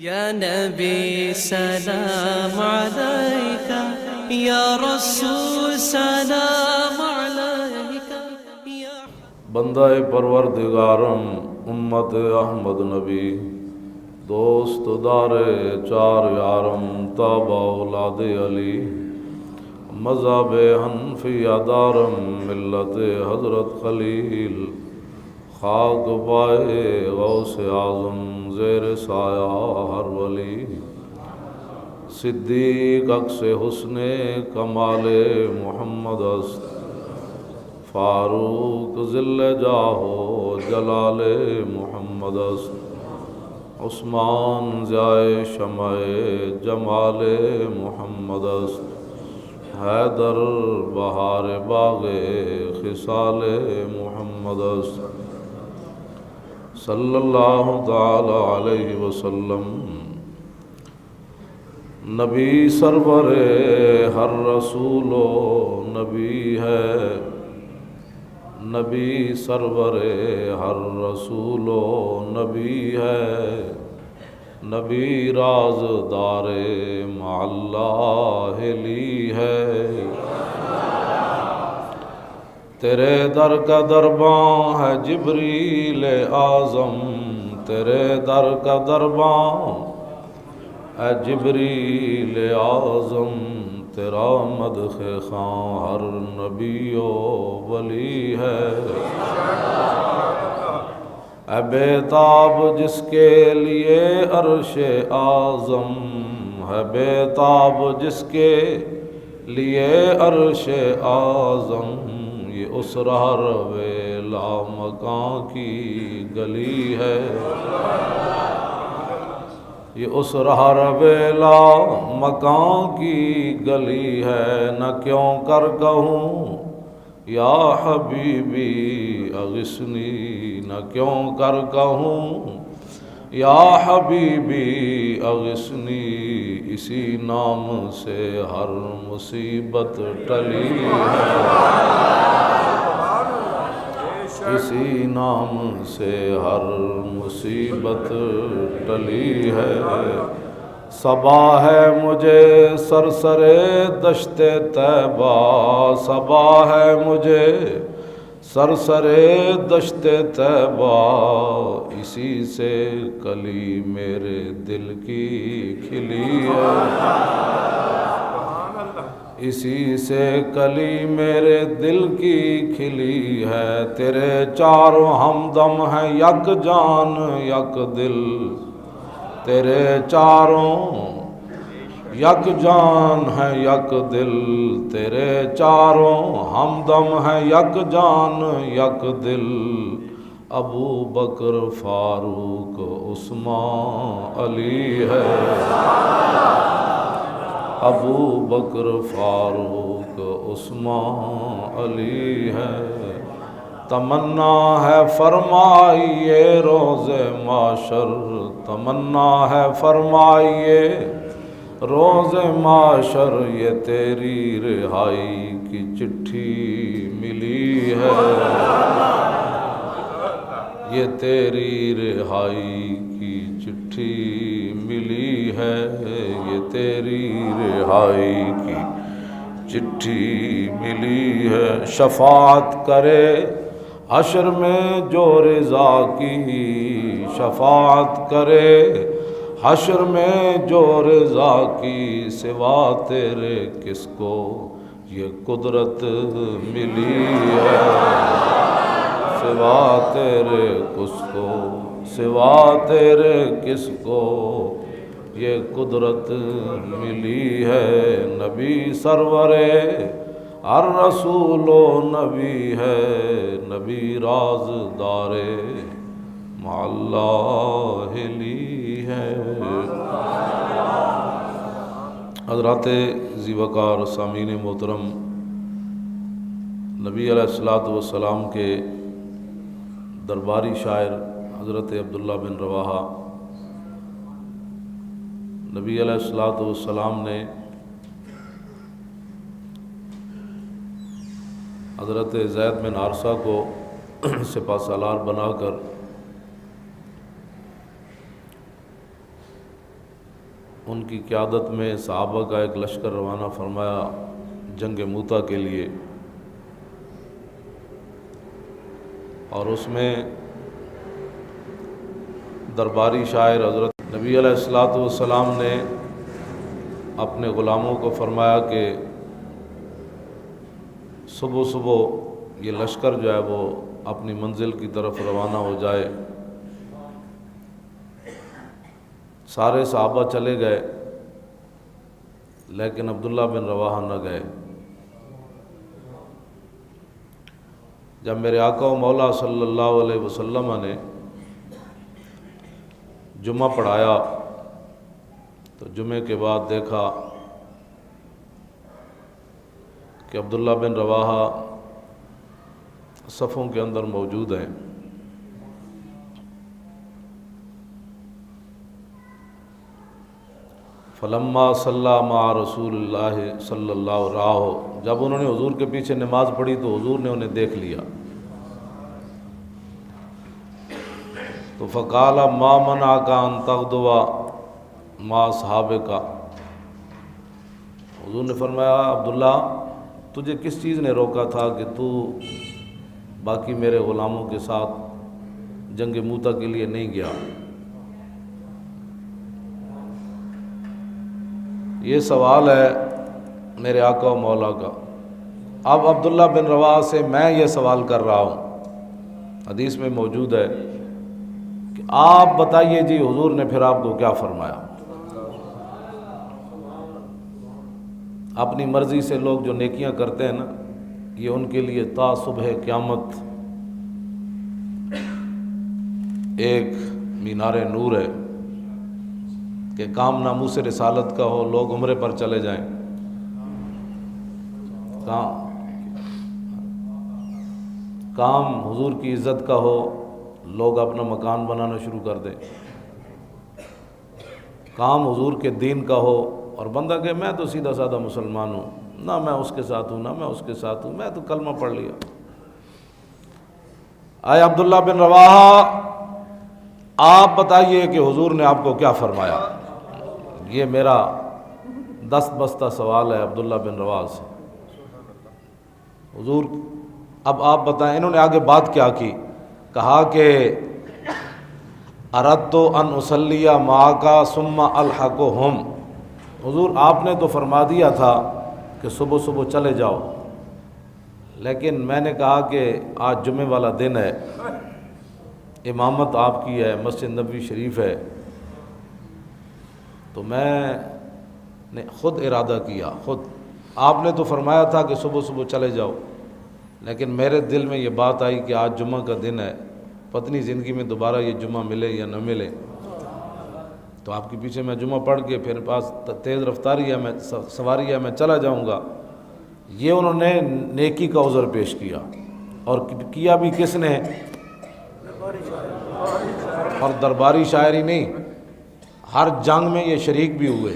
یا نبی سلام علیکہ، یا رسول سلام علیکہ، یا بندہ پروردگارم امت احمد نبی، دوست دار چار یارم تابع اولاد علی، مذہب حنفیہ دارم ملت حضرت خلیل، خاک پائے غوث اعظم زیر سایہ ہر ولی، صدیق عکس حسن کمال محمد است، فاروق ذل جاہ جلال محمد است، عثمان ضیاء شمع جمال محمد است، حیدر بہار باغ خصال محمد است، صلی اللہ تعالی علیہ وسلم۔ نبی سرور ہر رسول و نبی ہے، نبی سرور ہر رسول و نبی ہے، نبی رازدار مع اللہ لی ہے، تیرے در کا درباں ہے جبریل اعظم، تیرے در کا درباں ہے جبریل اعظم، تیرا مدح خواں ہر نبی و ولی ہے، اے بے تاب جس کے لیے عرش اعظم ہے، بے تاب جس کے لیے عرش اعظم، یہ اس رہروے لامکاں کی گلی ہے، یہ اس رہروے لامکاں کی گلی ہے، نہ کیوں کر کہوں یا حبیبی اغثنی، نہ کیوں کر کہوں یا حبیبی اغثنی، اسی نام سے ہر مصیبت ٹلی ہے، اسی نام سے ہر مصیبت ٹلی ہے، صبا ہے مجھے سرسر دشت طیبہ، صبا ہے مجھے سرسر دشت طیبہ، اسی سے کلی میرے دل کی کھلی ہے، اسی سے کلی میرے دل کی کھلی ہے، تیرے چاروں ہمدم ہیں یک جان یک دل، تیرے چاروں یک جان ہے یک دل، تیرے چاروں ہمدم ہے یک جان یک دل، ابو بکر فاروق عثمان علی ہے، ابو بکر فاروق عثمان علی ہے، تمنا ہے فرمائیے روز معاشر، تمنا ہے فرمائیے روز معاشر، یہ تیری رہائی کی چٹھی ملی ہے، یہ تیری رہائی کی چٹھی ملی ہے، یہ تیری رہائی کی چٹھی ملی ہے، شفاعت کرے حشر میں جو رضا کی، شفاعت کرے حشر میں جو رضا کی، سوا تیرے کس کو یہ قدرت ملی ہے، سوا تیرے کس کو، سوا تیرے کس کو یہ قدرت ملی ہے، نبی سرور ہر رسول و نبی ہے، نبی رازدار مع اللہ لی ہے۔ حضرات ذی وقار سامعین محترم، نبی علیہ السلام کے درباری شاعر حضرت عبداللہ بن رواحہ، نبی علیہ السلام نے حضرت زید بن حارثہ کو سپہ سالار بنا کر ان کی قیادت میں صحابہ کا ایک لشکر روانہ فرمایا جنگ موتا کے لیے، اور اس میں درباری شاعر حضرت نبی علیہ الصلوۃ والسلام نے اپنے غلاموں کو فرمایا کہ صبح صبح یہ لشکر جو ہے وہ اپنی منزل کی طرف روانہ ہو جائے۔ سارے صحابہ چلے گئے لیکن عبداللہ بن رواحہ نہ گئے۔ جب میرے آقا و مولا صلی اللہ علیہ وسلم نے جمعہ پڑھایا تو جمعے کے بعد دیکھا کہ عبداللہ بن رواحہ صفوں کے اندر موجود ہیں۔ فلما صلی مع رسول اللہ صلی اللہ علیہ وسلم، جب انہوں نے حضور کے پیچھے نماز پڑھی تو حضور نے انہیں دیکھ لیا، تو فقال ما منعک ان تغدو مع اصحابک، حضور نے فرمایا عبداللہ تجھے کس چیز نے روکا تھا کہ تو باقی میرے غلاموں کے ساتھ جنگ موتا کے لیے نہیں گیا؟ یہ سوال ہے میرے آقا و مولا کا۔ اب عبداللہ بن رواحہ سے میں یہ سوال کر رہا ہوں، حدیث میں موجود ہے کہ آپ بتائیے جی حضور نے پھر آپ کو کیا فرمایا؟ اپنی مرضی سے لوگ جو نیکیاں کرتے ہیں نا، یہ ان کے لیے تا صبح قیامت ایک مینار نور ہے کہ کام ناموس رسالت کا ہو، لوگ عمرے پر چلے جائیں، کام حضور کی عزت کا ہو، لوگ اپنا مکان بنانا شروع کر دیں، کام حضور کے دین کا ہو اور بندہ کہ میں تو سیدھا سادہ مسلمان ہوں، نہ میں اس کے ساتھ ہوں نہ میں اس کے ساتھ ہوں، میں تو کلمہ پڑھ لیا۔ آئے عبداللہ بن رواحہ آپ بتائیے کہ حضور نے آپ کو کیا فرمایا؟ یہ میرا دست بستہ سوال ہے عبداللہ بن رواحہ سے۔ حضور اب آپ بتائیں، انہوں نے آگے بات کیا کی؟ کہا کہ اردت ان اصلی معک ثم الحقہم، حضور آپ نے تو فرما دیا تھا کہ صبح صبح چلے جاؤ، لیکن میں نے کہا کہ آج جمعے والا دن ہے، امامت آپ کی ہے، مسجد نبوی شریف ہے، تو میں نے خود ارادہ کیا، خود آپ نے تو فرمایا تھا کہ صبح صبح چلے جاؤ، لیکن میرے دل میں یہ بات آئی کہ آج جمعہ کا دن ہے، پتنی زندگی میں دوبارہ یہ جمعہ ملے یا نہ ملے، تو آپ کے پیچھے میں جمعہ پڑھ کے پھر پاس تیز رفتاری ہے، میں سواری ہے، میں چلا جاؤں گا۔ یہ انہوں نے نیکی کا عذر پیش کیا، اور کیا بھی کس نے؟ اور درباری شاعری نہیں، ہر جنگ میں یہ شریک بھی ہوئے،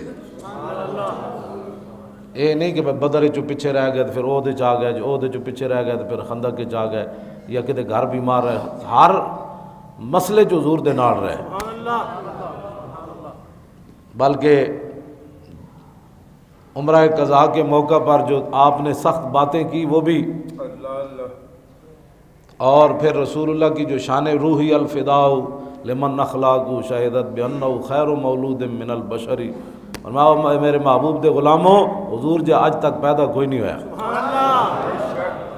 یہ نہیں کہ بدر چو پیچھے رہ گئے تو پھر عہدے چ آ گئے، جو عہدے چو پیچھے رہ گئے تو پھر خندق کے آ گئے، یا کتے گھر بیمار رہے، ہر مسئلے جو حضور دے نال رہے، بلکہ عمرہ قضاء کے موقع پر جو آپ نے سخت باتیں کی وہ بھی، اور پھر رسول اللہ کی جو شان روحی الفداء لمن اخلاق شہدت بانہ خیر مولود من البشر، اور میرے محبوب دے غلاموں حضور جے آج تک پیدا کوئی نہیں ہوا،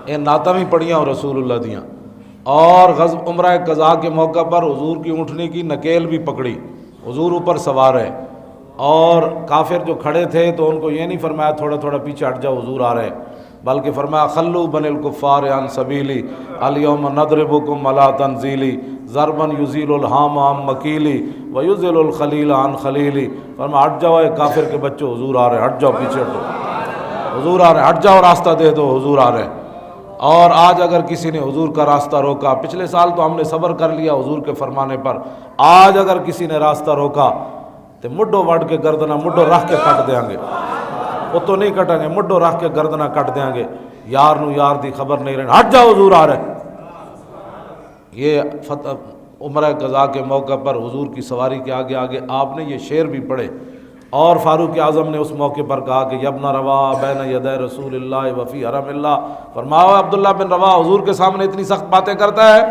یہ نعتاں بھی پڑھیاں رسول اللہ دیاں، اور غزوہ عمرہ قضاء کے موقع پر حضور کی اونٹنی کی نکیل بھی پکڑی، حضور اوپر سوار ہے، اور کافر جو کھڑے تھے تو ان کو یہ نہیں فرمایا تھوڑا تھوڑا پیچھے ہٹ جاؤ حضور آ رہے، بلکہ فرمایا خلو بن الکفار عن سبیلی الیوم نضربکم علی تنزیلی ضربا یزیل الحام عن مکیلی ویزل الخلیل عن خلیلی، فرمایا ہٹ جاؤ اے کافر کے بچوں، حضور آ رہے، ہٹ جاؤ پیچھے ہٹو، حضور آ رہے، ہٹ جاؤ راستہ دے دو، حضور آ رہے۔ اور آج اگر کسی نے حضور کا راستہ روکا، پچھلے سال تو ہم نے صبر کر لیا حضور کے فرمانے پر، آج اگر کسی نے راستہ روکا تو مڈو وڑ کے گردنا مڈو رکھ کے کٹ دیں گے، وہ تو نہیں کٹیں گے، مڈو رکھ کے گردنا کٹ دیں گے، یار نو یار دی خبر نہیں رہی، ہٹ جاؤ حضور آ رہے۔ یہ عمرہ قضاء کے موقع پر حضور کی سواری کے آگے آگے آپ نے یہ شعر بھی پڑھے، اور فاروق اعظم نے اس موقع پر کہا کہ یبن روا بین یدی رسول اللہ وفی حرم اللہ، فرمایا عبداللہ بن روا حضور کے سامنے اتنی سخت باتیں کرتا ہے،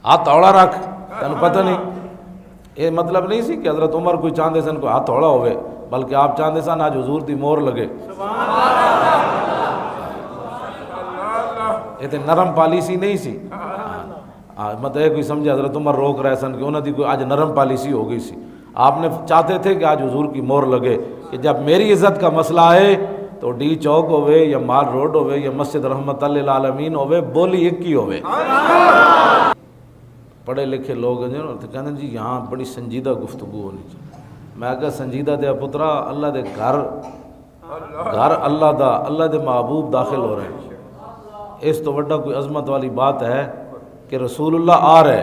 ہاتھ توڑا رکھ، تینوں پتہ نہیں۔ یہ مطلب نہیں سی کہ حضرت عمر کوئی چاہتے سن کو ہاتھ توڑا ہوئے، بلکہ آپ چاہتے سن آج حضور دی مور لگے۔ یہ تے نرم پالیسی نہیں سی، مطلب یہ کوئی سمجھے حضرت عمر روک رہے سن کہ انہوں دی کوئی آج نرم پالیسی ہو گئی سی۔ آپ نے چاہتے تھے کہ آج حضور کی مور لگے کہ جب میری عزت کا مسئلہ ہے تو ڈی چوک ہوئے یا مال روڈ ہوئے یا مسجد رحمت للعالمین ہوئے، بولی ایک ہی ہوئے۔ پڑھے لکھے لوگ ہیں جو کہتے ہیں جی یہاں بڑی سنجیدہ گفتگو ہونی چاہیے۔ میں کہا سنجیدہ دیا پترا، اللہ دے گھر اللہ دے محبوب داخل ہو رہے ہیں، اس تو وڈا کوئی عظمت والی بات ہے کہ رسول اللہ آ رہے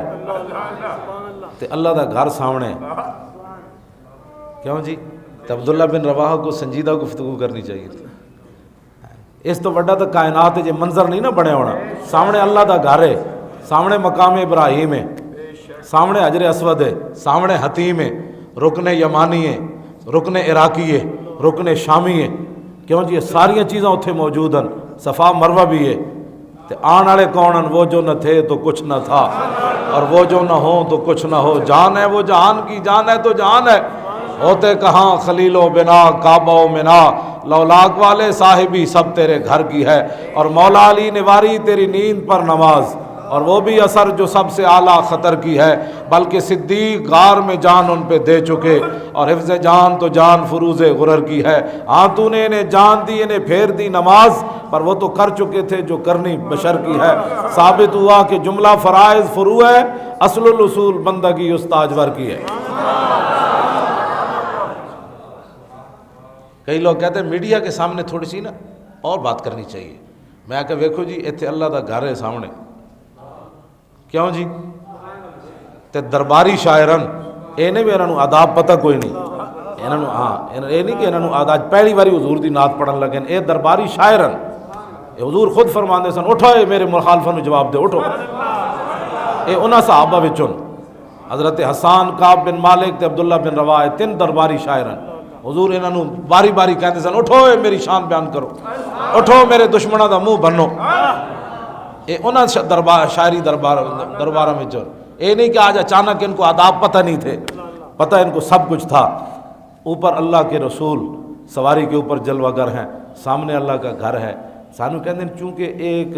تے اللہ دا گھر سامنے، کیوں جی؟ تو عبداللہ بن رواحہ کو سنجیدہ گفتگو کرنی چاہیے تھی۔ اس تو وڈا تو کائنات یہ منظر نہیں نا بنے ہونا، سامنے اللہ دا گھر ہے، سامنے مقام ابراہیم ہے، سامنے حجر اسود ہے، سامنے حتیم ہے، رکن یمانی ہے، رکن عراقی ہے، رکن شامی ہے، کیوں جی یہ ساری چیزاں اتھے موجود ہیں، صفا مروہ بھی ہے۔ تے آن والے کون ہیں؟ وہ جو نہ تھے تو کچھ نہ تھا، اور وہ جو نہ ہو تو کچھ نہ ہو، جان ہے وہ جہان کی، جان ہے تو جان ہے، ہوتے کہاں خلیل و بنا کعبہ و منا، لولاک والے صاحبی سب تیرے گھر کی ہے، اور مولا علی نے واری تیری نیند پر نماز، اور وہ بھی اثر جو سب سے اعلیٰ خطر کی ہے، بلکہ صدیق غار میں جان ان پہ دے چکے، اور حفظ جان تو جان فروز غرر کی ہے۔ ہاں تو نے انہیں جان دی، انہیں پھیر دی نماز، پر وہ تو کر چکے تھے جو کرنی بشر کی ہے۔ ثابت ہوا کہ جملہ فرائض فروع ہے، اصل الاصول بندگی استاجور کی ہے۔ کئی لوگ کہتے ہیں میڈیا کے سامنے تھوڑی سی نا اور بات کرنی چاہیے۔ میں کہ ویکھو جی ایتھے اللہ دا گھر ہے سامنے، کیوں جی؟ تے درباری شاعرن انہیں بھی انہوں آداب پتہ کوئی نہیں، انہوں ہاں یہ نہیں کہ انہوں آداب پہلی باری حضور دی نعت پڑھن لگے، اے درباری شاعرن، حضور خود فرماندے سن اٹھو اے میرے مخالفوں نو جواب دے، اٹھو۔ اے انہاں صحابہ وچوں حضرت حسان، کعب بن مالک تے عبداللہ بن رواحہ، تین درباری شاعرن، حضور انہوں باری باری کہتے سن اٹھو اے میری شان بیان کرو، اٹھو میرے دشمنوں دا منہ بنو۔ اے انہاں شاعری دربارہ میں چور، اے نہیں کہ آج اچانک ان کو آداب پتہ نہیں تھے، پتہ ان کو سب کچھ تھا۔ اوپر اللہ کے رسول سواری کے اوپر جلوہ گر ہیں، سامنے اللہ کا گھر ہے۔ سانو کہتے ہیں چونکہ ایک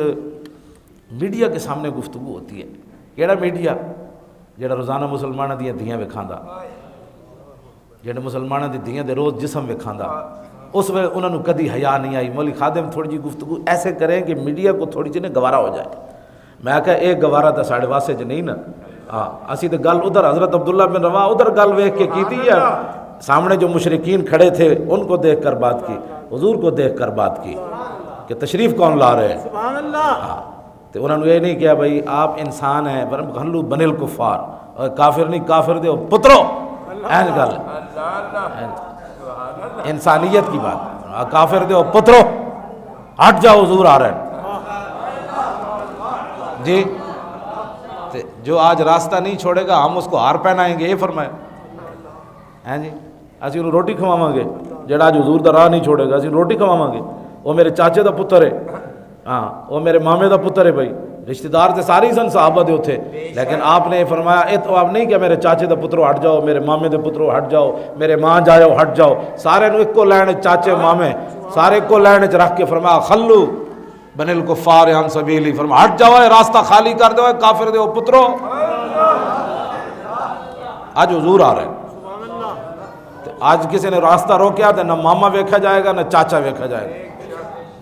میڈیا کے سامنے گفتگو ہوتی ہے، کیڑا میڈیا؟ جڑا روزانہ مسلمانہ دیاں دھیاں وکھاندا، جڑے مسلمانہ دی دھیاں دے روز جسم وکھاندا، اس وقت انہوں نے کدی حیا نہیں آئی۔ مولوی خادم تھوڑی جی گفتگو ایسے کریں کہ میڈیا کو تھوڑی جی گوارا ہو جائے۔ میں کہا ایک گوارا تو ساڑھے واسے چ نہیں نا، ہاں اسی تو گل ادھر حضرت عبداللہ بن رواحہ ادھر گل ویکھ کے کیتی ہے، سامنے جو مشرکین کھڑے تھے ان کو دیکھ کر بات کی، حضور کو دیکھ کر بات کی کہ تشریف کون لا رہے ہیں۔ سبحان اللہ۔ تو انہوں نے یہ نہیں کیا بھائی آپ انسان ہیں، بھلو بن الکفار، اور کافر نہیں، کافر دے پترو، این گل انسانیت کی بات، کافر دے پترو ہٹ جاؤ حضور آ رہے ہیں جی۔ جو آج راستہ نہیں چھوڑے گا ہم اس کو ہار پہنائیں گے، یہ فرمایا ہیں جی۔ اسی انہوں روٹی کھواواں گے، جڑا آج حضور دا راہ نہیں چھوڑے گا اسی روٹی کھواواں گے۔ وہ میرے چاچے دا پتر ہے، ہاں وہ میرے مامے دا پتر ہے، بھائی رشتہ دار تے ساری سن صحابہ دے تھے، لیکن آپ نے فرمایا اے تو آپ نہیں کہ میرے چاچے دا پترو ہٹ جاؤ، میرے مامے دے پترو ہٹ جاؤ، میرے ماں جاؤ ہٹ جاؤ، سارے نو ایک کو لین چاچے مامے سارے کو لین رکھ کے فرمایا خلو بن الکفار عن سبیلی، فرمایا ہٹ جاؤ راستہ خالی کر دو کافر دے پترو۔ آج حضور آ رہے ہیں، آج کسی نے راستہ روکیا تو نہ ماما ویکھا جائے گا، نہ چاچا ویکھا جائے گا،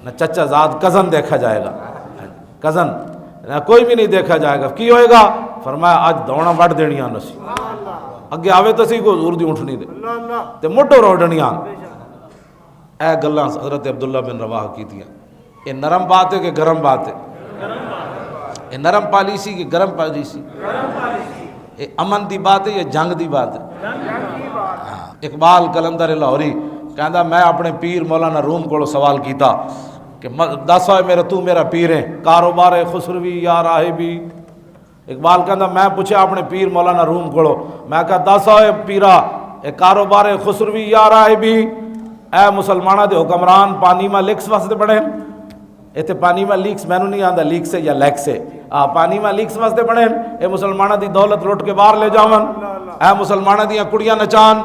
نہ چچا زاد کزن دیکھا جائے گا، کزن نہ کوئی بھی نہیں دیکھا جائے گا۔ کی ہوئے گا؟ فرمایا آج دوڑا وڈ دینیاں نسی، اگے آوے تو سی کو حضور دی اونٹنی دے تے مٹو روڈنیاں۔ اے گلاں حضرت عبداللہ بن رواحہ کی تھیں۔ یہ نرم بات ہے کہ گرم بات ہے؟ یہ نرم پالیسی کہ گرم پالیسی؟ یہ امن دی بات ہے یا جنگ دی بات ہے؟ اقبال کلندر لاہوری کہندا میں اپنے پیر مولانا روم کو سوال کیتا کہ دس ہوئے میرا تو میرا پیر ہے، کاروبار خسروی یا راہبی۔ اقبال کہندا میں پوچھا اپنے پیر مولانا روم کو، میں کہا دس ہوئے پیرا ایک کاروبار خسروی یا راہبی اے مسلمانہ دے حکمران پانی میں لیکس واسطے بڑھیں ایتھے پانی میں لیکس مینوں نہیں آندا لیک سے یا لیک سے پانی میں لیکس واسطے بڑھیں اے مسلمانہ دی دولت لوٹ کے باہر لے جاون اے مسلمانہ دیاں کڑیاں نچان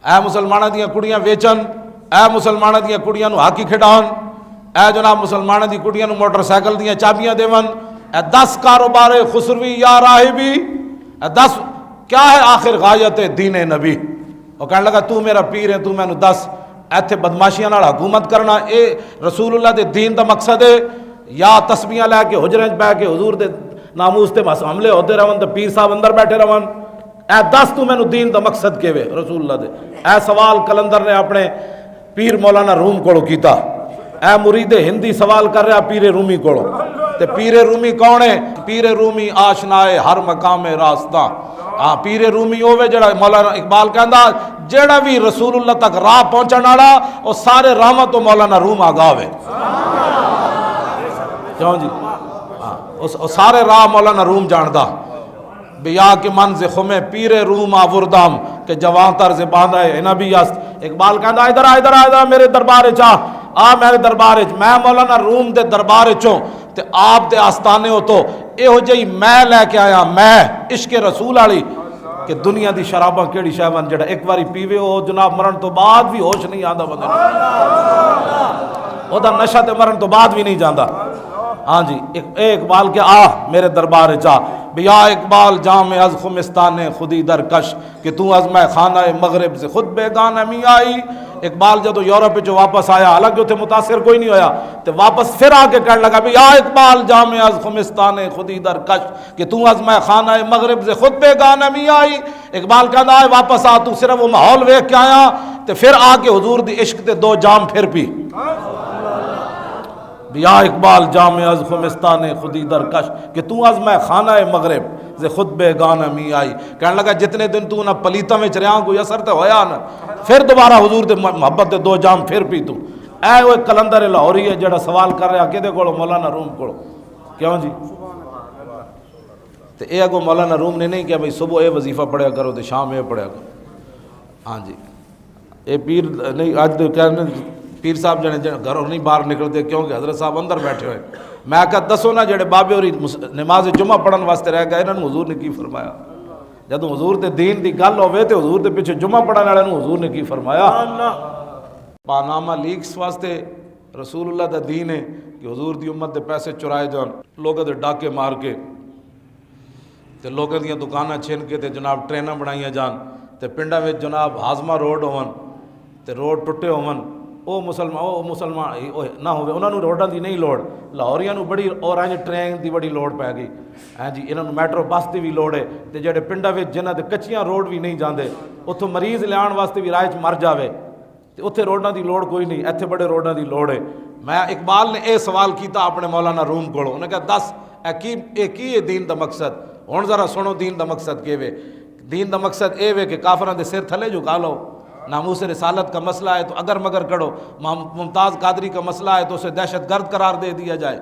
اے مسلمانہ دیاں کڑیاں ویچن اے مسلمانہ دیاں کڑیاں نو ہاکی کھڈاون اے جناب مسلمانہ دی کڑیاں نو موٹر سائیکل دیاں چابیاں دیون اے 10 کاروبار خسروی یا راہبی اے 10 کیا ہے آخر غایت دین نبی وہ کہنے لگا تو میرا پیر ہے تو میں نو 10 ایتھے بدماشیاں نال حکومت کرنا اے رسول اللہ دے دین دا مقصد ہے یا تسبیحاں لے کے حجرے وچ بیٹھ کے حضور دے ناموس تے حملے ہوتے رہن تے پیر صاحب اندر بیٹھے رہن اے 10 تو مینوں دین دا مقصد کیوے رسول اللہ دے اے سوال کلندر نے اپنے پیر مولانا روم کولو کیتا اے مرید ہندی سوال کر رہا پیر رومی کولو تے پیر رومی کون ہے پیر رومی آشنائے ہر مقام راستہ پیر رومی ہوے جڑا مولانا اقبال کہندا جڑا بھی رسول اللہ تک راہ پہنچن والا او سارے راہاں تو مولانا روم آگاہ ہوے کیوں جی او سارے راہ مولانا روم جاندا بیا کے منز خمے پیر روم آوردام کہ جوان تر زبان ہے نبی است اقبال کہندا ادھر میرے دربار وچ میرے دربار وچ میں مولانا روم دے دربار وچوں تے آپ دے آستانے ہو تو ایہو جہی میں لے کے آیا میں عشق رسول والی کہ دنیا دی شراباں کیڑی شے ون جڑا ایک واری پیوے او جناب مرن تو بعد بھی ہوش نہیں آندا بندے او دا نشہ تے مرن تو بعد بھی نہیں جاندا ہاں جی اے اقبال کے میرے دربار وچ بیا اقبال جام از خمستان خودی درکش کہ تو از میں خانہ مغرب سے خود بیگانہ می آئی اقبال جدو یورپ جو واپس آیا الگ جو تھے متاثر کوئی نہیں ہویا تو واپس پھر آ کے کہنے لگا بیا اقبال جام از خمستان خودی درکش کہ تو از میں خانہ مغرب سے خود بیگانہ می آئی اقبال کہنا ہے واپس آ تو صرف وہ ماحول ویکھ کے آیا تو پھر آ کے حضور دی عشق تے 2 جام پھر پی بیا اقبال جام از خمستان خودی درکش کہ تو از میں خانہ مغرب سے خود بیگانہ می آئی کہنے لگا جتنے دن تو نہ پلیتاں وچ رہیا کوئی اثر تے ہویا نہ پھر دوبارہ حضور دے محبت دے 2 جام پھر پی تو اے وہ کلندر لاہوری ہے جڑا سوال کر رہا کدے کولو مولانا روم کولو کیوں جی تے اے اگو مولانا روم نے نہیں کہا بھئی صبح اے وظیفہ پڑھیا کرو تے شام اے پڑھیا کرو ہاں جی اے پیر نہیں اج دے کہنے پیر صاحب جنے گھروں نہیں باہر نکلتے کیونکہ حضرت صاحب اندر بیٹھے ہوئے میں کہا دسو نا جڑے بابے ہوری نماز جمعہ پڑھن واسطے رہ گئے انہوں نے حضور نے کی فرمایا جدوں حضور دے دین دی گل ہوے تے حضور دے پیچھے جمعہ پڑھن والے نوں حضور نے کی فرمایا پاناما لیکس واسطے رسول اللہ دا دین ہے کہ حضور دی امت دے پیسے چرائے جان لوگوں دے ڈاکے مار کے تے لوگوں دیاں دکاناں چھین کے تے جناب ٹریناں بنائیاں جان تے پنڈاں وچ جناب ہاضمہ روڈ ہون تے روڈ ٹٹے ہون او مسلمان نہ ہوئے انہوں نے روڈاں دی نہیں لوڑ لاہوریاں نو بڑی اور ٹرین دی بڑی لوڑ پی گئی ہاں جی انہوں نے میٹرو بس دی بھی لوڑ ہے تے جڑے پنڈاں وچ جنہاں دے کچیاں روڈ بھی نہیں جاندے اتھوں مریض لیان واسطے بھی راہ وچ مر جاوے تے اوتھے روڈاں دی لوڑ کوئی نہیں ایتھے بڑے روڈاں دی لوڑ ہے میں اقبال نے اے سوال کیتا اپنے مولانا روم کولوں انہوں نے کہا 10 اے کی ہے دین دا مقصد ہن ذرا سنو دین دا مقصد کیوے دین دا مقصد اے وے کہ کافراں دے سر تھلے جھکا لو ناموس رسالت کا مسئلہ ہے تو اگر مگر کرو ممتاز قادری کا مسئلہ ہے تو اسے دہشت گرد قرار دے دیا جائے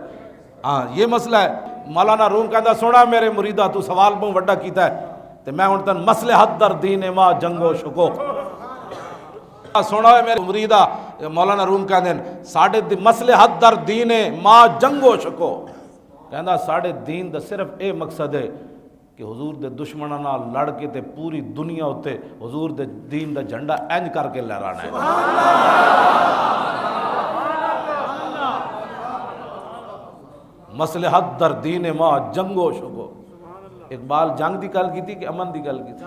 ہاں یہ مسئلہ ہے مولانا روم کہتا سونا میرے مریدہ تو سوال بہوں وڈا کیتا ہے تو میں ہوں تن مصلحت در دین ما جنگ و شکوک سونا ہے میرے مریدہ مولانا روم کہتے ہیں ساڑھے مصلحت در دین ما جنگ و شکوک کہتا ساڑھے دین دا صرف اے مقصد ہے کہ حضور دے دشمنوں نال لڑ کے تے پوری دنیا ہوتے حضور دے دین دا جھنڈا انج کر کے لہرانا ہے مصلحت در دین ما جنگ و شکو اقبال جنگ دی گل کیتی کہ امن دی گل کیتی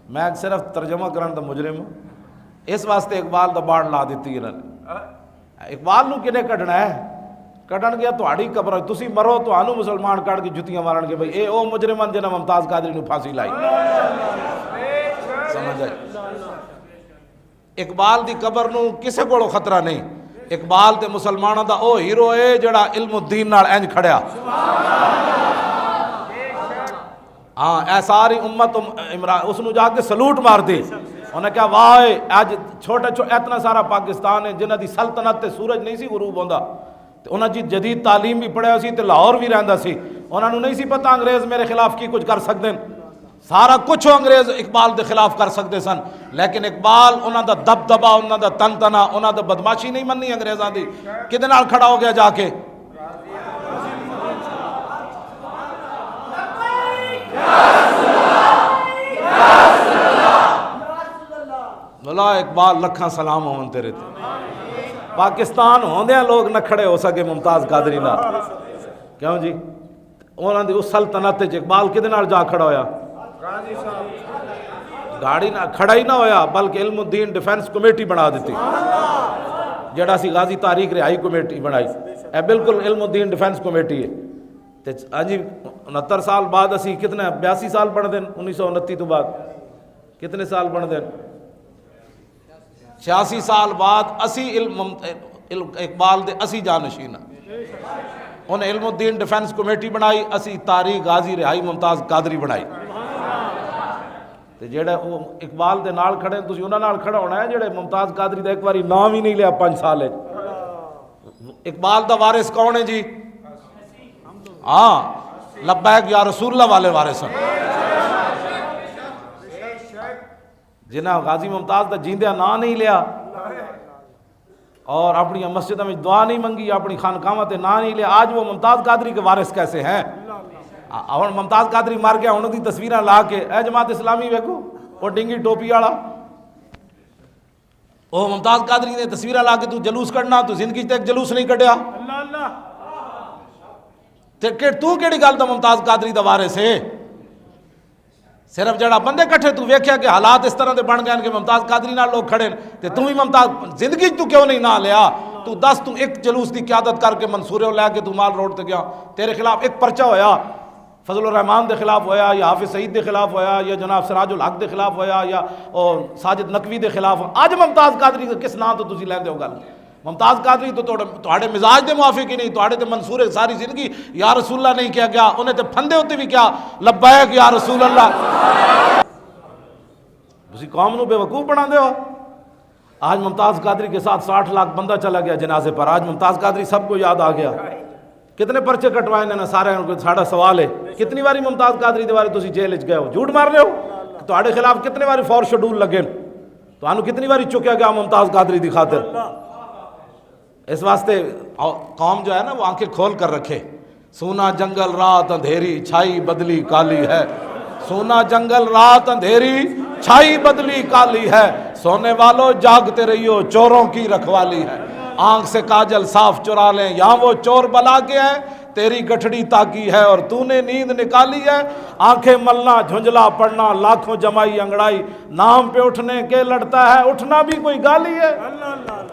میں صرف ترجمہ کرن دا مجرم ہوں اس واسطے اقبال دا باڑ لا دیتی انہوں نے اقبال نو کنے کڈنا ہے کٹن گیا تہاڈی قبر تسی مرو تہانوں مسلمان کٹ کے جتیاں مارن گے بھئی اے او مجرمان جنہاں ممتاز قادری نو پھانسی لائی سمجھ آئی اقبال دی قبر نو کسے کولو خطرہ نہیں اقبال تے مسلماناں دا او ہیرو ہے جڑا علم الدین نال انج کھڑیا ہاں اے ساری امت عمران اس نو جا کے سلوٹ مار دی انہوں نے کہا واہ اج چھوٹا اتنا سارا پاکستان ہے جنہاں دی سلطنت تے سورج نہیں سی غروب ہوندا انہوں نے جدید تعلیم بھی پڑھیا سی تے لاہور بھی رہندا سی انہوں نے نہیں سی پتہ انگریز میرے خلاف کی کچھ کر سکتے ہیں سارا کچھ انگریز اقبال دے خلاف کر سکتے سن، لیکن اقبال انہاں دا دبدبا، انہاں دا تنتنا، انہاں دا بدماشی نہیں مننی انگریزاں دی۔ کدے نال کھڑا ہو گیا جا کے؟ بلا اقبال لکھاں سلام ہون تیرے تے۔ پاکستان ہوندیاں لوگ نہ کھڑے ہو سکے ممتاز قادری نال، کیوں جی؟ انہاں دی اس سلطنت وچ اقبال کدے نال جا کھڑا ہویا؟ گاڑی نہ کھڑا ہی نہ ہویا، بلکہ علم الدین ڈیفنس کمیٹی بنا دیتی، جڑا سی غازی تاریخ رہائی کمیٹی بنائی، اے بالکل علم الدین ڈیفنس کمیٹی ہے۔ تے جی 69 سال بعد اسی کتنے 82 سال بن دین 1929 تو بعد کتنے سال بن دین 86 سال بعد اسی علم اقبال دے اسی جانشین انہیں علم الدین ڈیفنس کمیٹی بنائی، اسی تاریخ غازی رہائی ممتاز قادری بنائی۔ تے جڑے وہ اقبال دے نال کھڑے تسی انہاں نال کھڑا ہونا ہے جڑے ممتاز قادری دا ایک باری نام ہی نہیں لیا 5 سال ہے۔ اقبال دا وارث کون ہے جی؟ ہاں لبیک یا رسول اللہ والے وارث ہیں، جنہاں غازی ممتاز دا جیندیا نام نہیں لیا اور اپنی مسجدوں میں دعا نہیں منگی، اپنی خانقاہاں تے نام نہیں لیا، آج وہ ممتاز قادری کے وارث کیسے ہیں؟ اور ممتاز قادری مار گیا انہوں دی تصویریں لا کے، اے جماعت اسلامی ویکھو وہ ڈنگی ٹوپی والا، وہ ممتاز قادری نے تصویریں لا کے تو جلوس کڈنا، تو زندگی تے ایک جلوس نہیں کڈیا، تے تو کیڑی گل دا ممتاز قادری دا وارث ہے؟ صرف جڑا بندے کٹھے تو ویکھیا کہ حالات اس طرح دے بن گئے کہ ممتاز قادری نال لوگ کھڑے تے تو ہی ممتاز زندگی تو کیوں نہیں نہ لیا؟ تو دس تو ایک جلوس دی قیادت کر کے منصورے لے کے تو مال روڈ تے گیا، تیرے خلاف ایک پرچہ ہویا، فضل الرحمان دے خلاف ہویا یا حافظ سعید دے خلاف ہویا یا جناب سراج الحق دے خلاف ہویا یا ساجد نقوی دے خلاف، آج ممتاز قادری کس نام تو تسی لیندے ہو گل؟ ممتاز قادری تو تہاڈے مزاج دے موافق ہی نہیں، تہاڈے تے منصورے ساری زندگی یا رسول اللہ نہیں کیا گیا، انہیں تے پھندے ہوتے بھی کیا لبیک یا رسول اللہ، تسی قوم نو بے وقوف بنا دے ہو۔ آج ممتاز قادری کے ساتھ 60 لاکھ بندہ چلا گیا جنازے پر، آج ممتاز قادری سب کو یاد آ گیا، کتنے پرچے کٹوائے نے سارے، ساڑا سوال ہے کتنی باری ممتاز قادری دے بارے تسی جیل وچ گئے ہو؟ جھوٹ مار رہے ہو؟ تہاڈے خلاف کتنے باری فور شیڈول لگے، تانوں کتنی باری چکیا گیا ممتاز قادری دی خاطر؟ اس واسطے قوم جو ہے نا وہ آنکھیں کھول کر رکھے، سونا جنگل رات اندھیری چھائی بدلی کالی ہے، سونا جنگل رات اندھیری چھائی بدلی کالی ہے، سونے والوں جاگتے رہیو چوروں کی رکھوالی ہے، آنکھ سے کاجل صاف چرا لیں یہاں وہ چور بلا کے ہے، تیری گٹھڑی تاکی ہے اور تو نے نیند نکالی ہے، آنکھیں ملنا جھنجلا پڑنا لاکھوں جمائی انگڑائی، نام پہ اٹھنے کے لڑتا ہے اٹھنا بھی کوئی گالی ہے۔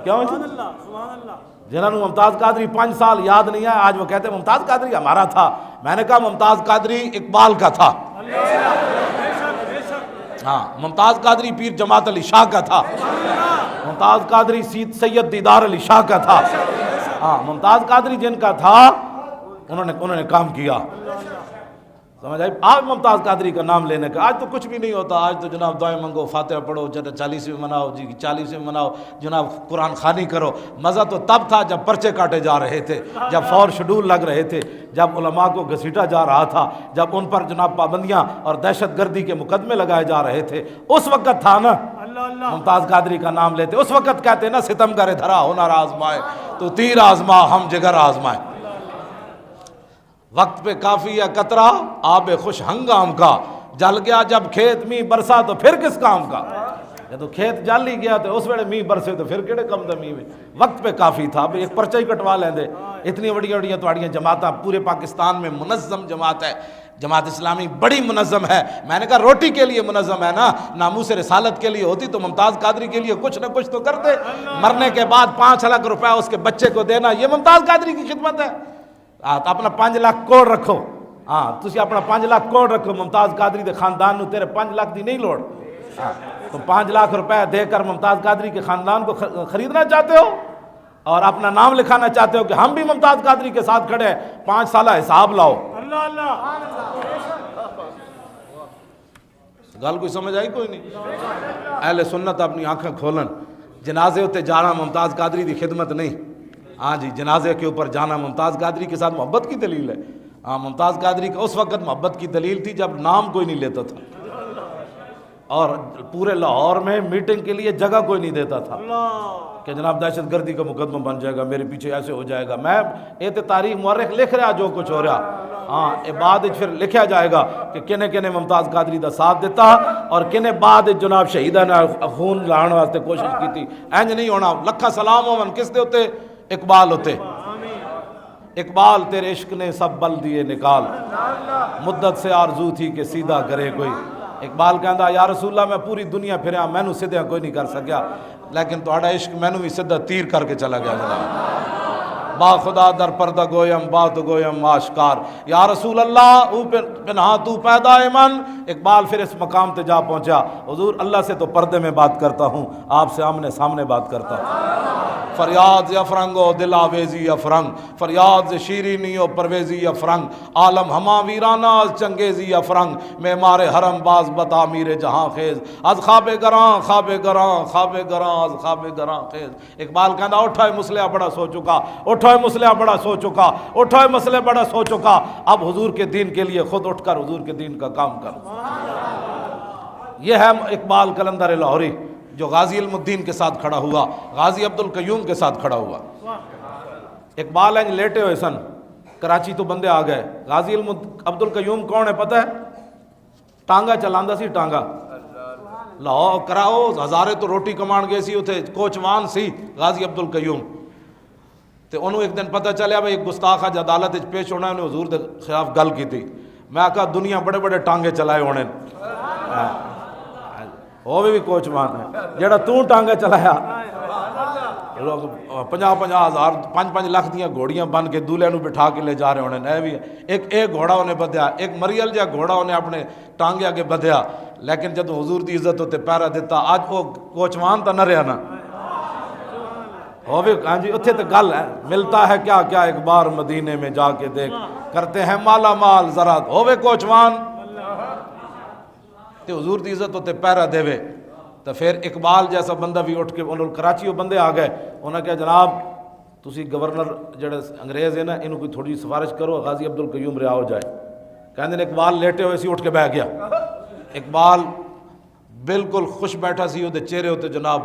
کیوں جی؟ جنہوں نے ممتاز قادری 5 سال یاد نہیں ہے، آج وہ کہتے ہیں ممتاز قادری ہمارا تھا، میں نے کہا ممتاز قادری اقبال کا تھا، ہاں ممتاز قادری پیر جماعت علی شاہ کا تھا، ممتاز قادری سید دیدار علی شاہ کا تھا، ہاں ممتاز قادری جن کا تھا انہوں نے کام کیا، سمجھ آئی؟ آج ممتاز قادری کا نام لینے کا آج تو کچھ بھی نہیں ہوتا، آج تو جناب دعائیں منگو، فاتحہ پڑھو، 40ویں مناؤ جی 40ویں مناؤ، جناب قرآن خوانی کرو۔ مزہ تو تب تھا جب پرچے کاٹے جا رہے تھے، جب فور شیڈول لگ رہے تھے، جب علماء کو گھسیٹا جا رہا تھا، جب ان پر جناب پابندیاں اور دہشت گردی کے مقدمے لگائے جا رہے تھے، اس وقت تھا نا ممتاز قادری کا نام لیتے، اس وقت کہتے نا ستم کرے دھرا ہنر آزمائے تو تیر آزما ہم جگر آزمائے، وقت پہ کافی ہے قطرہ آب خوش ہنگام کا، جل گیا جب کھیت می برسا تو پھر کس کام کا، جب کھیت جل ہی گیا تو اس ویلے می برسے تو پھر کیڑے کم دا می میں، وقت پہ کافی تھا، ایک پرچہ ہی کٹوا لیں دے، اتنی بڑی بڑی تواڑیاں جماعتاں پورے پاکستان میں منظم جماعت ہے، جماعت اسلامی بڑی منظم ہے، میں نے کہا روٹی کے لیے منظم ہے نا، ناموس رسالت کے لیے ہوتی تو ممتاز قادری کے لیے کچھ نہ کچھ تو کرتے، مرنے کے بعد 5 لاکھ روپے اس کے بچے کو دینا یہ ممتاز قادری کی خدمت ہے، اپنا 5 لاکھ کوڑ رکھو، ہاں تسی اپنا 5 لاکھ کوڑ رکھو، ممتاز قادری دے خاندان نو تیرے 5 لاکھ دی نہیں لوڑ، تو 5 لاکھ روپے دے کر ممتاز قادری کے خاندان کو خریدنا چاہتے ہو اور اپنا نام لکھانا چاہتے ہو کہ ہم بھی ممتاز قادری کے ساتھ کھڑے ہیں، 5 سالہ حساب لاؤ۔ گل کوئی سمجھ آئی؟ کوئی نہیں۔ اہل سنت اپنی آنکھیں کھولن، جنازے ہوتے جانا ممتاز قادری دی خدمت نہیں، ہاں جی جنازے کے اوپر جانا ممتاز قادری کے ساتھ محبت کی دلیل ہے، ہاں ممتاز قادری کا اس وقت محبت کی دلیل تھی جب نام کوئی نہیں لیتا تھا اور پورے لاہور میں میٹنگ کے لیے جگہ کوئی نہیں دیتا تھا کہ جناب دہشت گردی کا مقدمہ بن جائے گا، میرے پیچھے ایسے ہو جائے گا. میں یہ تاریخ مورخ لکھ رہا جو کچھ ہو رہا. ہاں بعد پھر لکھا جائے گا کہ کنے کنے ممتاز قادری دا ساتھ دیتا اور کنے بعد جناب شہیدہ نے خون لاؤن واسطے کوشش کی تھی. اینج نہیں ہونا. لکھا سلام ہو کس دے ہوتے؟ اقبال ہوتے. اقبال تیرے عشق نے سب بل دیے نکال، مدت سے آرزو تھی کہ سیدھا کرے کوئی. اقبال کہندا یا رسول اللہ میں پوری دنیا پھریا مینوں سیدھا کوئی نہیں کر سکیا، لیکن تہاڈا عشق مینوں بھی سیدھا تیر کر کے چلا گیا جناب. با خدا در پردہ گویم بات گویم آشکار، یا رسول اللہ او پنہا تو پیدا من. اقبال پھر اس مقام تے جا پہنچا، حضور اللہ سے تو پردے میں بات کرتا ہوں، آپ سے آمنے سامنے بات کرتا ہوں. فریاد ز افرنگ و دل آویزی افرنگ، فریاد ز شیرینی و پرویزی افرنگ، عالم ہما ویرانہ از چنگیزی افرنگ، معمار حرم باز بتا میر جہاں خیز، از خواب گراں خواب گراں خواب گراں از خواب گراں خیز. اقبال کہنا اٹھائے مسلح بڑا سو چکا، اٹھائے مسلح بڑا سو چکا، اٹھائے مسلح بڑا سو چکا، اب حضور کے دین کے لیے خود اٹھ کر حضور کے دین کا کام کر. یہ ہے اقبال قلندر لاہوری جو غازی علم الدین کے ساتھ کھڑا ہوا، غازی عبد القیوم کے ساتھ کھڑا ہوا. اقبال ہیں لیٹے ہوئے سن، کراچی تو بندے آ گئے. غازی عبد القیوم کون ہے پتہ ہے؟ ٹانگا چلاندا سی. ٹانگا لاہور کراؤ ہزارے تو روٹی کمان گئے سی، اتنے کوچوان سی غازی عبد القیوم. تو انہوں ایک دن پتہ چلیا بھائی ایک گستاخ اج عدالت پیش ہونا، انہیں حضور دے خلاف گل کی تھی. میں کہا دنیا بڑے بڑے ٹانگے چلائے ہونے، وہ بھی کوچوان ہے جڑا تو ٹانگا چلایا. 50,000 5 لاکھ دیاں گھوڑیاں بن کے دولہے نو بٹھا کے لے جا رہے ہونے. اے بھی ایک گھوڑا انہیں بدیا، ایک مریل جا گھوڑا انہیں اپنے ٹانگے آگے بدیا، لیکن جب حضور دی عزت ہوتے پیرا دیتا. آج وہ کوچوان تو نہ رہا نا، وہ بھی ہاں جی اتھے تو گل ہے. ملتا ہے کیا کیا ایک بار مدینے میں جا کے دیکھ، کرتے ہیں مالا مال ذرا ہووے کوچوان. تے حضور دی عزت ہوتے پیرا دے. تو پھر اقبال جیسا بندہ بھی اٹھ کے انہوں کراچی وہ بندے آ گئے. انہوں نے کہا جناب تسی گورنر جڑے انگریز ہیں نا انہوں کوئی تھوڑی سفارش کرو غازی عبد القیوم رہا ہو جائے. کہندے اقبال لیٹے ہوئے سی، اٹھ کے بیٹھ گیا. اقبال بالکل خوش بیٹھا سی، وہ چہرے ہوتے جناب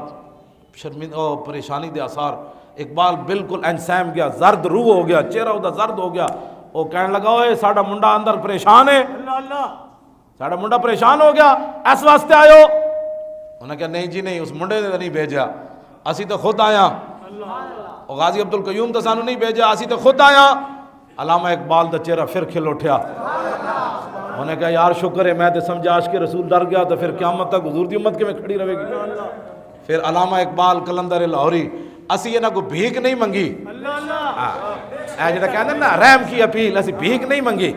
شرمندہ پریشانی دے آثار. اقبال بالکل انسام گیا، زرد روح ہو گیا، چہرہ وہ زرد ہو گیا. وہ کہنے لگا اوے ساڈا منڈا اندر پریشان ہے، ساڈا منڈا پریشان ہو گیا، اس واسطے آئے ہو؟ انہوں نے کہا نہیں جی نہیں، اس منڈے نے نہیں بھیجا، اسی تو خود آیا. غازی عبد القیوم تو سانو نہیں بھیجا، اسی تو خود آیا. علامہ اقبال دا چہرہ پھر کھل اٹھیا. انہوں نے کہا یار شکر ہے میں تو سمجھا عاشق رسول ڈر گیا، تو پھر قیامت تک حضور دی امت کے میں کھڑی رہے گی. پھر علامہ اقبال قلندر لاہوری اسی یہ نہ کو بھیک نہیں منگی. اے جڑا کہندے نا رحم کی اپیل، اسی بھیک نہیں منگی.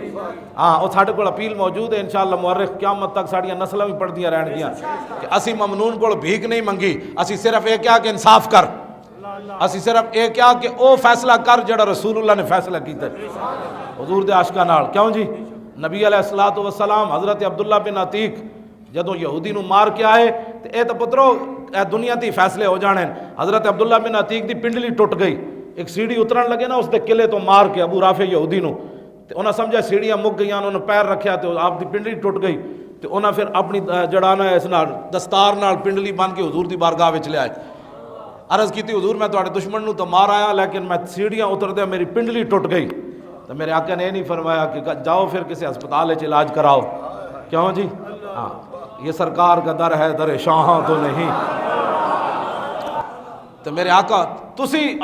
ہاں وہ ساڈے کول اپیل موجود ہے، انشاءاللہ مورخ قیامت تک ساڈیاں نسلاں بھی پڑھدیاں رہن گیاں کہ اسی ممنون کول بھیک نہیں منگی. اسی صرف یہ کیا کہ انصاف کر، اسی صرف یہ کیا کہ او فیصلہ کر جڑا رسول اللہ نے فیصلہ کیتا حضور دے عاشقاں نال. کیوں جی نبی علیہ الصلوۃ والسلام حضرت عبداللہ بن عتیق جدوں یہودی نو مار کے آئے تے اے تے پترو اے دنیا تی فیصلے ہو جانے. حضرت عبداللہ بن عتیق دی پنڈلی ٹوٹ گئی، ایک سیڑھی اترن لگے نا اس دے قلعے تو مار کے ابو رافع یہودی نو، تے انہاں سمجھا سیڑھیاں مک گئیاں، انہوں نے پیر رکھیا تے آپ دی پنڈلی ٹوٹ گئی. تے انہاں پھر اپنی جڑانا ہے اس نال دستار نال پنڈلی بن کے حضور دی بارگاہ وچ لے آئے. عرض کیتی حضور میں تہاڈے دشمن نو تو مار آیا، لیکن میں سیڑھیاں اتردے میری پنڈلی ٹوٹ گئی. تو میرے آقا نے یہ نہیں فرمایا کہ جاؤ پھر کسی ہسپتال وچ علاج کراؤ. کیوں جی ہاں یہ سرکار کا در ہے، در شاہاں تو نہیں. تو میرے آقا تسی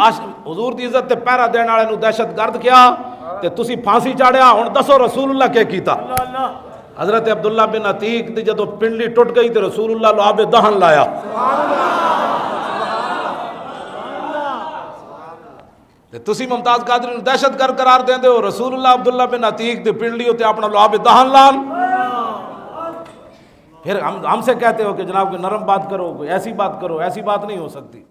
حضور دی عزت تے پیرا دین والے نو دہشت گرد کیا تے تسی پھانسی چاڑیا. ہن دسو رسول اللہ کیا کیتا؟ حضرت عبداللہ بن عتیق دی جدو پنڈلی ٹوٹ گئی تے رسول اللہ لعاب دہن لایا. تسی ممتاز قادری نو دہشت گرد قرار دیندے ہو، رسول اللہ عبداللہ بن عتیق دی پنڈلی ہوتے اپنا لعاب دہن لان. پھر ہم سے کہتے ہو کہ جناب کوئی نرم بات کرو، کوئی ایسی بات کرو. ایسی بات نہیں ہو سکتی.